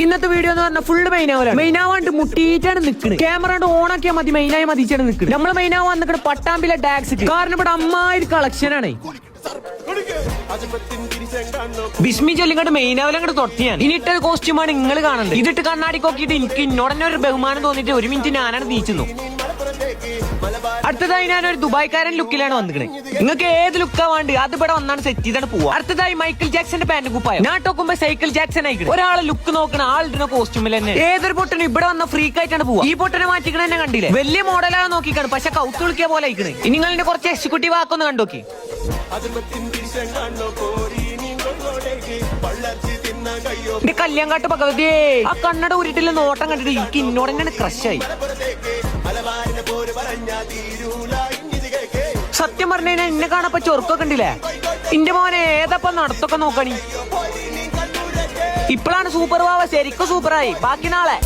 ഇന്നത്തെ വീഡിയോ എന്ന് പറഞ്ഞാൽ ഫുള്ള് മെയിനാവലാണ്. മെയിനാവാണ്ട് മുട്ടിയിട്ടാണ് നിൽക്കുന്നത്. ക്യാമറ ഓൺ ആക്കിയാൽ മതി, മെയിനായി മതിച്ചാണ് നിൽക്കുന്നത്. നമ്മള് മെയിനാവാൻ നിൽക്കുന്ന പട്ടാമ്പിലെ ടാക്സ്, കാരണം ഇവിടെ അമ്മാതിരി കളക്ഷനാണ്. ബിസ്മി ചൊല്ലിങ്ങോട്ട് മെയിനാവലങ്ങോട്ട് തൊട്ടിയാണ്. ഇനിയിട്ട കോസ്റ്റ്യൂമാണ് നിങ്ങൾ കാണുന്നത്. ഇതിട്ട് കണ്ണാടി നോക്കിയിട്ട് എനിക്ക് ഇന്നോടന്നെ ഒരു ബഹുമാനം തോന്നിയിട്ട് 1 മിനിറ്റ് ഞാനാണ് നീച്ചുന്നു. അടുത്തതായി ഞാനൊരു ദുബായ്ക്കാരൻ ലുക്കിലാണ് വന്നിരിക്കുന്നത്. നിങ്ങൾക്ക് ഏത് ലുക്കാ വേണ്ടി അത് ഇവിടെ വന്നാണ് സെറ്റ് ചെയ്താണ് പോവാ. അടുത്തതായി മൈക്കിൾ ജാക്സന്റെ പാന്റ് കുപ്പായം. ഞാൻ ടോക്കുമ്പോ സൈക്കിൾ ജാക്സൺ ആയിക്കണം. ഒരാളെ ലുക്ക് നോക്കണ ആളിടുന്ന കോസ്റ്റ്യൂമിൽ തന്നെ ഏതൊരു പൊട്ടനും ഇവിടെ വന്ന ഫ്രീക്ക് ആയിട്ടാണ് പോവാ. ഈ പൊട്ടനെ മാറ്റിക്കണ തന്നെ കണ്ടില്ലേ, വലിയ മോഡലാണ് നോക്കിക്കാണ്, പക്ഷെ കൗത്ത് വിളിക്കിയ പോലെ ആയിക്കണേ. ഇനി നിങ്ങളുടെ കുറച്ച് എക്സിക്യൂട്ടീവ് ആക്കൊന്ന് കണ്ടോക്കി. കല്യാങ്കാട്ട് ഭഗവതിയെ ആ കണ്ണട ഊരിട്ടില്ല നോട്ടം കണ്ടിട്ട് എനിക്ക് ഇന്നോട് തന്നെയാണ് ക്രഷായി. സത്യം പറഞ്ഞു കഴിഞ്ഞാൽ എന്നെ കാണപ്പോ ചൊറുക്കൊക്കെ ഉണ്ടില്ലേ. ഇന്റെ മോനെ ഏതപ്പം നടത്തൊക്കെ നോക്കണി. ഇപ്പോഴാണ് സൂപ്പർ വാവ ശരിക്കും സൂപ്പറായി. ബാക്കി നാളെ